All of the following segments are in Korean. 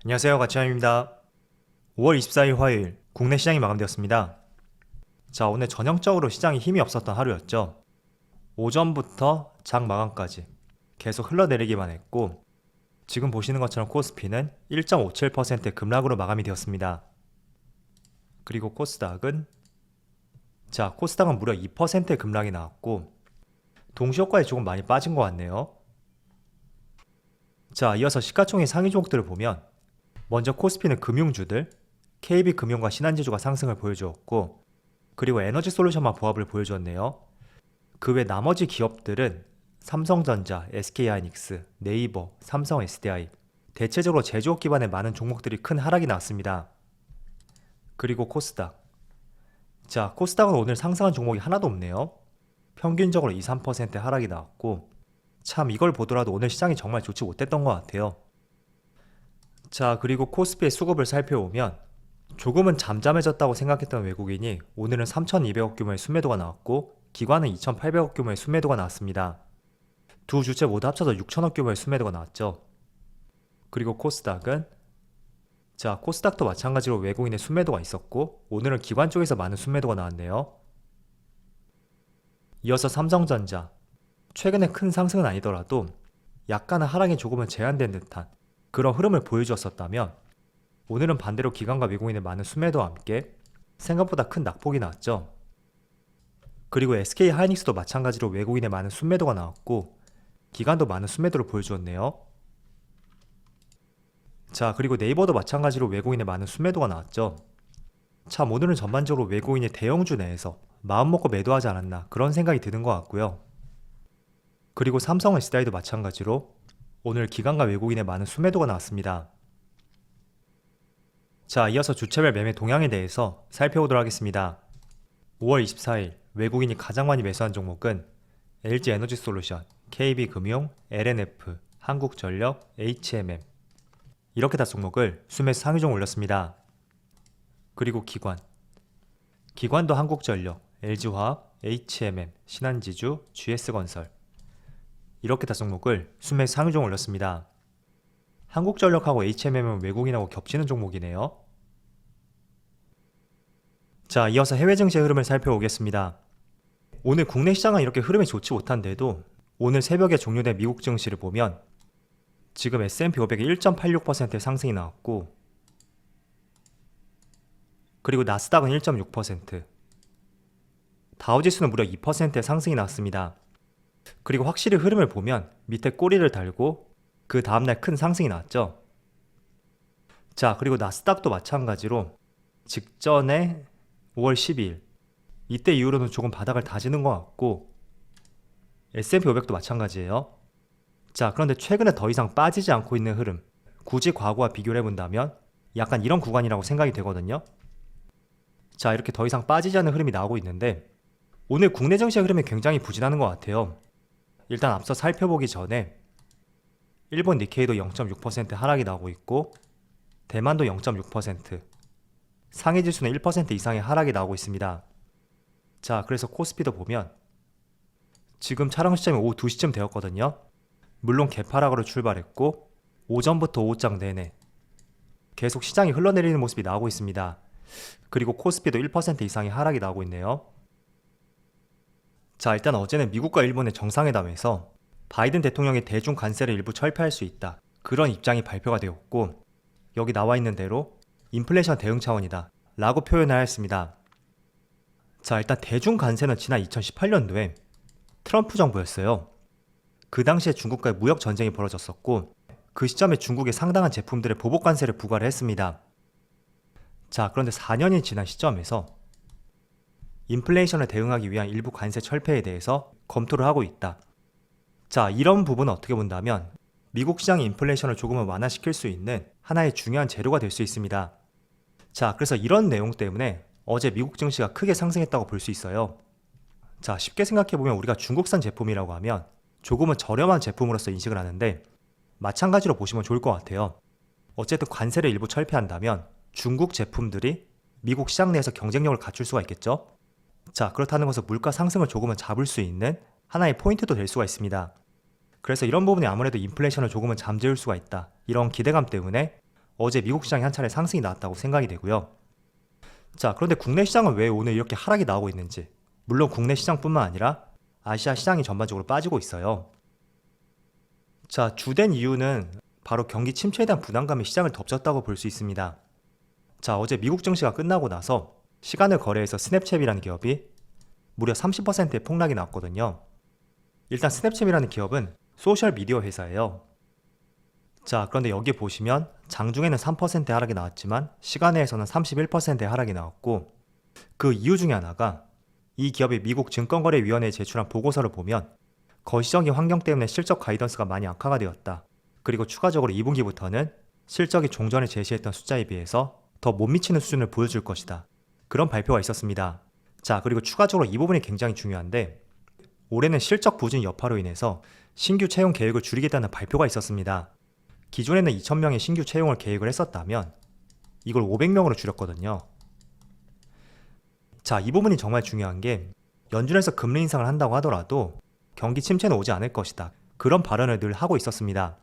안녕하세요, 가치환입니다. 5월 24일 화요일 국내 시장이 마감되었습니다. 자, 오늘 전형적으로 시장이 힘이 없었던 하루였죠. 오전부터 장 마감까지 계속 흘러내리기만 했고, 지금 보시는 것처럼 코스피는 1.57% 급락으로 마감이 되었습니다. 그리고 코스닥은 무려 2%의 급락이 나왔고, 동시효과에 조금 많이 빠진 것 같네요. 자, 이어서 시가총액 상위 종목들을 보면, 먼저 코스피는 금융주들, KB금융과 신한지주가 상승을 보여주었고, 그리고 에너지솔루션만 보합을 보여주었네요. 그 외 나머지 기업들은 삼성전자, SK하이닉스, 네이버, 삼성 SDI, 대체적으로 제조업 기반의 많은 종목들이 큰 하락이 나왔습니다. 그리고 코스닥. 자, 코스닥은 오늘 상승한 종목이 하나도 없네요. 평균적으로 2~3% 하락이 나왔고, 참 이걸 보더라도 오늘 시장이 정말 좋지 못했던 것 같아요. 자, 그리고 코스피의 수급을 살펴보면 조금은 잠잠해졌다고 생각했던 외국인이 오늘은 3,200억 규모의 순매도가 나왔고, 기관은 2,800억 규모의 순매도가 나왔습니다. 두 주체 모두 합쳐서 6천억 규모의 순매도가 나왔죠. 그리고 코스닥은 코스닥도 마찬가지로 외국인의 순매도가 있었고, 오늘은 기관 쪽에서 많은 순매도가 나왔네요. 이어서 삼성전자. 최근에 큰 상승은 아니더라도 약간의 하락이 조금은 제한된 듯한 그런 흐름을 보여주었었다면, 오늘은 반대로 기관과 외국인의 많은 순매도와 함께 생각보다 큰 낙폭이 나왔죠. 그리고 SK하이닉스도 마찬가지로 외국인의 많은 순매도가 나왔고, 기관도 많은 순매도를 보여주었네요. 자, 그리고 네이버도 마찬가지로 외국인의 많은 순매도가 나왔죠. 참 오늘은 전반적으로 외국인의 대형주 내에서 마음먹고 매도하지 않았나 그런 생각이 드는 것 같고요. 그리고 삼성 SDI도 마찬가지로 오늘 기관과 외국인의 많은 순매도가 나왔습니다. 자, 이어서 주체별 매매 동향에 대해서 살펴보도록 하겠습니다. 5월 24일 외국인이 가장 많이 매수한 종목은 LG에너지솔루션, KB금융, LNF, 한국전력, HMM 이렇게 다 종목을 순매수 상위종 올렸습니다. 그리고 기관도 한국전력, LG화학, HMM, 신한지주, GS건설 이렇게 다 종목을 순매수 상위종 올렸습니다. 한국전력하고 HMM은 외국인하고 겹치는 종목이네요. 자, 이어서 해외 증시 흐름을 살펴보겠습니다. 오늘 국내 시장은 이렇게 흐름이 좋지 못한데도 오늘 새벽에 종료된 미국 증시를 보면 지금 S&P 500이 1.86%의 상승이 나왔고, 그리고 나스닥은 1.6%, 다우지수는 무려 2%의 상승이 나왔습니다. 그리고 확실히 흐름을 보면 밑에 꼬리를 달고 그 다음날 큰 상승이 나왔죠. 자, 그리고 나스닥도 마찬가지로 직전에 5월 12일 이때 이후로는 조금 바닥을 다지는 것 같고, S&P 500도 마찬가지예요. 자, 그런데 최근에 더 이상 빠지지 않고 있는 흐름, 굳이 과거와 비교를 해본다면 약간 이런 구간이라고 생각이 되거든요. 자, 이렇게 더 이상 빠지지 않는 흐름이 나오고 있는데 오늘 국내 증시 흐름이 굉장히 부진하는 것 같아요. 일단 앞서 살펴보기 전에 일본 니케이도 0.6% 하락이 나오고 있고, 대만도 0.6%, 상해 지수는 1% 이상의 하락이 나오고 있습니다. 자, 그래서 코스피도 보면 지금 촬영 시점이 오후 2시쯤 되었거든요. 물론 개파락으로 출발했고 오전부터 오후장 내내 계속 시장이 흘러내리는 모습이 나오고 있습니다. 그리고 코스피도 1% 이상의 하락이 나오고 있네요. 자, 일단 어제는 미국과 일본의 정상회담에서 바이든 대통령이 대중 관세를 일부 철폐할 수 있다, 그런 입장이 발표가 되었고, 여기 나와 있는 대로 인플레이션 대응 차원이다 라고 표현을 하였습니다. 자, 일단 대중 관세는 지난 2018년도에 트럼프 정부였어요. 그 당시에 중국과의 무역 전쟁이 벌어졌었고, 그 시점에 중국의 상당한 제품들의 보복 관세를 부과를 했습니다. 자, 그런데 4년이 지난 시점에서 인플레이션을 대응하기 위한 일부 관세 철폐에 대해서 검토를 하고 있다. 자, 이런 부분은 어떻게 본다면 미국 시장의 인플레이션을 조금은 완화시킬 수 있는 하나의 중요한 재료가 될 수 있습니다. 자, 그래서 이런 내용 때문에 어제 미국 증시가 크게 상승했다고 볼 수 있어요. 자, 쉽게 생각해보면 우리가 중국산 제품이라고 하면 조금은 저렴한 제품으로서 인식을 하는데, 마찬가지로 보시면 좋을 것 같아요. 어쨌든 관세를 일부 철폐한다면 중국 제품들이 미국 시장 내에서 경쟁력을 갖출 수가 있겠죠. 자, 그렇다는 것은 물가 상승을 조금은 잡을 수 있는 하나의 포인트도 될 수가 있습니다. 그래서 이런 부분이 아무래도 인플레이션을 조금은 잠재울 수가 있다, 이런 기대감 때문에 어제 미국 시장에 한 차례 상승이 나왔다고 생각이 되고요. 자, 그런데 국내 시장은 왜 오늘 이렇게 하락이 나오고 있는지. 물론 국내 시장뿐만 아니라 아시아 시장이 전반적으로 빠지고 있어요. 자, 주된 이유는 바로 경기 침체에 대한 부담감이 시장을 덮쳤다고 볼 수 있습니다. 자, 어제 미국 증시가 끝나고 나서 시간을 거래해서 스냅챗이라는 기업이 무려 30%의 폭락이 나왔거든요. 일단 스냅챗이라는 기업은 소셜미디어 회사예요. 자, 그런데 여기 보시면 장중에는 3% 하락이 나왔지만 시간외에서는 31%의 하락이 나왔고, 그 이유 중에 하나가 이 기업이 미국 증권거래위원회에 제출한 보고서를 보면 거시적인 환경 때문에 실적 가이던스가 많이 악화가 되었다. 그리고 추가적으로 2분기부터는 실적이 종전에 제시했던 숫자에 비해서 더 못 미치는 수준을 보여줄 것이다. 그런 발표가 있었습니다. 자, 그리고 추가적으로 이 부분이 굉장히 중요한데, 올해는 실적 부진 여파로 인해서 신규 채용 계획을 줄이겠다는 발표가 있었습니다. 기존에는 2,000명의 신규 채용을 계획을 했었다면 이걸 500명으로 줄였거든요. 자, 이 부분이 정말 중요한 게, 연준에서 금리 인상을 한다고 하더라도 경기 침체는 오지 않을 것이다. 그런 발언을 늘 하고 있었습니다.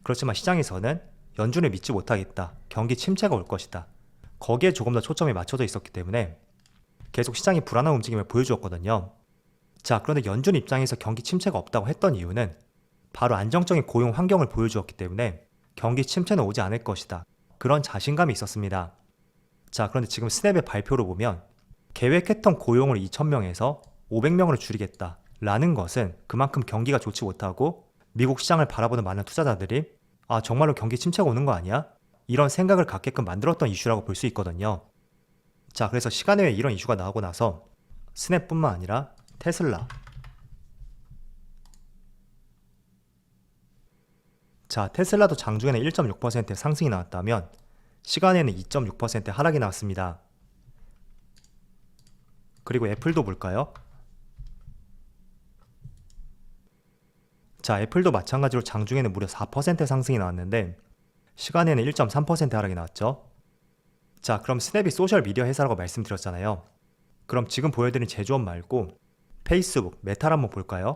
그렇지만 시장에서는 연준을 믿지 못하겠다. 경기 침체가 올 것이다. 거기에 조금 더 초점이 맞춰져 있었기 때문에 계속 시장이 불안한 움직임을 보여주었거든요. 자, 그런데 연준 입장에서 경기 침체가 없다고 했던 이유는 바로 안정적인 고용 환경을 보여주었기 때문에 경기 침체는 오지 않을 것이다. 그런 자신감이 있었습니다. 자, 그런데 지금 스냅의 발표를 보면 계획했던 고용을 2,000명에서 500명으로 줄이겠다 라는 것은 그만큼 경기가 좋지 못하고 미국 시장을 바라보는 많은 투자자들이 정말로 경기 침체가 오는 거 아니야? 이런 생각을 갖게끔 만들었던 이슈라고 볼 수 있거든요. 자, 그래서 시간 외에 이런 이슈가 나오고 나서 스냅뿐만 아니라 테슬라, 자, 테슬라도 장중에는 1.6% 상승이 나왔다면 시간에는 2.6% 하락이 나왔습니다. 그리고 애플도 볼까요? 자, 애플도 마찬가지로 장중에는 무려 4% 상승이 나왔는데 시간에는 1.3% 하락이 나왔죠. 자, 그럼 스냅이 소셜미디어 회사라고 말씀드렸잖아요. 그럼 지금 보여드린 제조업 말고 페이스북, 메타를 한번 볼까요?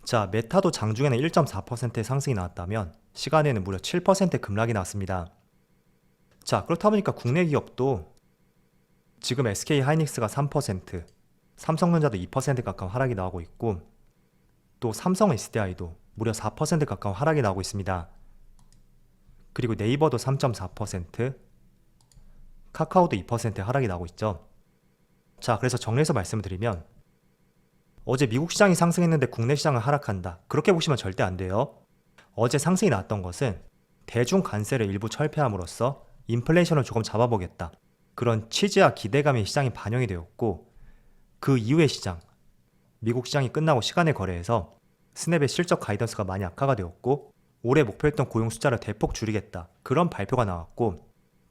자, 메타도 장중에는 1.4%의 상승이 나왔다면 시간에는 무려 7% 급락이 나왔습니다. 자, 그렇다 보니까 국내 기업도 지금 SK하이닉스가 3%, 삼성전자도 2% 가까운 하락이 나오고 있고, 또 삼성 SDI도 무려 4% 가까운 하락이 나오고 있습니다. 그리고 네이버도 3.4%, 카카오도 2% 하락이 나오고 있죠. 자, 그래서 정리해서 말씀을 드리면 어제 미국 시장이 상승했는데 국내 시장은 하락한다. 그렇게 보시면 절대 안 돼요. 어제 상승이 나왔던 것은 대중 관세를 일부 철폐함으로써 인플레이션을 조금 잡아보겠다. 그런 취지와 기대감이 시장에 반영이 되었고, 그 이후의 시장, 미국 시장이 끝나고 시간의 거래에서 스냅의 실적 가이던스가 많이 악화가 되었고, 올해 목표했던 고용 숫자를 대폭 줄이겠다. 그런 발표가 나왔고,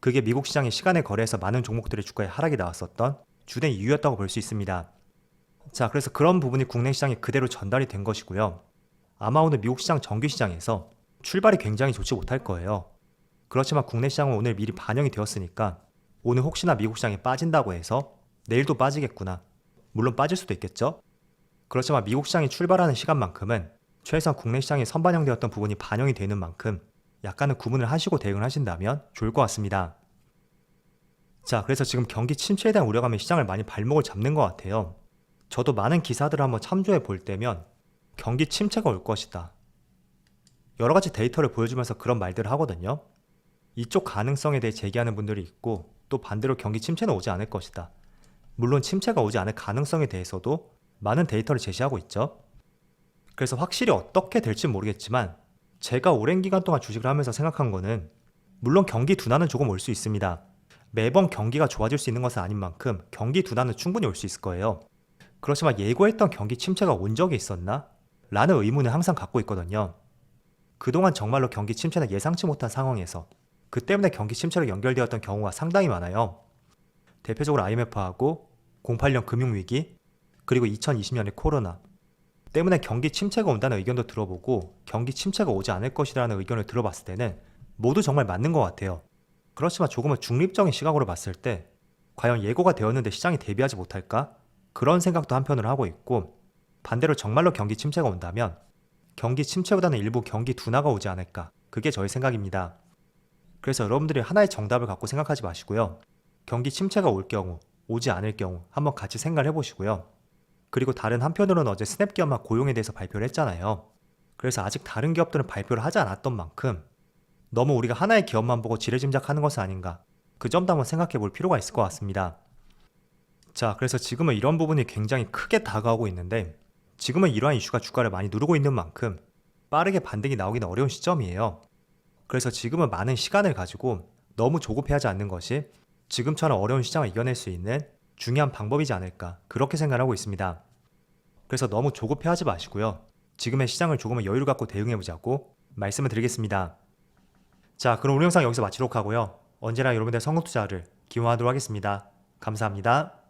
그게 미국 시장의 시간의 거래에서 많은 종목들의 주가에 하락이 나왔었던 주된 이유였다고 볼 수 있습니다. 자, 그래서 그런 부분이 국내 시장에 그대로 전달이 된 것이고요. 아마 오늘 미국 시장 정규 시장에서 출발이 굉장히 좋지 못할 거예요. 그렇지만 국내 시장은 오늘 미리 반영이 되었으니까 오늘 혹시나 미국 시장이 빠진다고 해서 내일도 빠지겠구나. 물론 빠질 수도 있겠죠. 그렇지만 미국 시장이 출발하는 시간만큼은 최소한 국내 시장에 선반영되었던 부분이 반영이 되는 만큼 약간은 구분을 하시고 대응을 하신다면 좋을 것 같습니다. 자, 그래서 지금 경기 침체에 대한 우려감이 시장을 많이 발목을 잡는 것 같아요. 저도 많은 기사들을 한번 참조해 볼 때면 경기 침체가 올 것이다. 여러 가지 데이터를 보여주면서 그런 말들을 하거든요. 이쪽 가능성에 대해 제기하는 분들이 있고, 또 반대로 경기 침체는 오지 않을 것이다. 물론 침체가 오지 않을 가능성에 대해서도 많은 데이터를 제시하고 있죠. 그래서 확실히 어떻게 될지 모르겠지만 제가 오랜 기간 동안 주식을 하면서 생각한 거는, 물론 경기 둔화는 조금 올 수 있습니다. 매번 경기가 좋아질 수 있는 것은 아닌 만큼 경기 둔화는 충분히 올 수 있을 거예요. 그렇지만 예고했던 경기 침체가 온 적이 있었나? 라는 의문을 항상 갖고 있거든요. 그동안 정말로 경기 침체는 예상치 못한 상황에서 그 때문에 경기 침체로 연결되었던 경우가 상당히 많아요. 대표적으로 IMF하고 08년 금융위기, 그리고 2020년의 코로나 때문에 경기 침체가 온다는 의견도 들어보고 경기 침체가 오지 않을 것이라는 의견을 들어봤을 때는 모두 정말 맞는 것 같아요. 그렇지만 조금은 중립적인 시각으로 봤을 때 과연 예고가 되었는데 시장이 대비하지 못할까? 그런 생각도 한편으로 하고 있고, 반대로 정말로 경기 침체가 온다면 경기 침체보다는 일부 경기 둔화가 오지 않을까. 그게 저의 생각입니다. 그래서 여러분들이 하나의 정답을 갖고 생각하지 마시고요. 경기 침체가 올 경우, 오지 않을 경우 한번 같이 생각을 해보시고요. 그리고 다른 한편으로는 어제 스냅 기업만 고용에 대해서 발표를 했잖아요. 그래서 아직 다른 기업들은 발표를 하지 않았던 만큼 너무 우리가 하나의 기업만 보고 지레짐작하는 것은 아닌가. 그 점도 한번 생각해 볼 필요가 있을 것 같습니다. 자, 그래서 지금은 이런 부분이 굉장히 크게 다가오고 있는데 지금은 이러한 이슈가 주가를 많이 누르고 있는 만큼 빠르게 반등이 나오기는 어려운 시점이에요. 그래서 지금은 많은 시간을 가지고 너무 조급해하지 않는 것이 지금처럼 어려운 시장을 이겨낼 수 있는 중요한 방법이지 않을까 그렇게 생각하고 있습니다. 그래서 너무 조급해하지 마시고요. 지금의 시장을 조금은 여유를 갖고 대응해보자고 말씀을 드리겠습니다. 자, 그럼 오늘 영상 여기서 마치도록 하고요. 언제나 여러분들의 성공 투자를 기원하도록 하겠습니다. 감사합니다.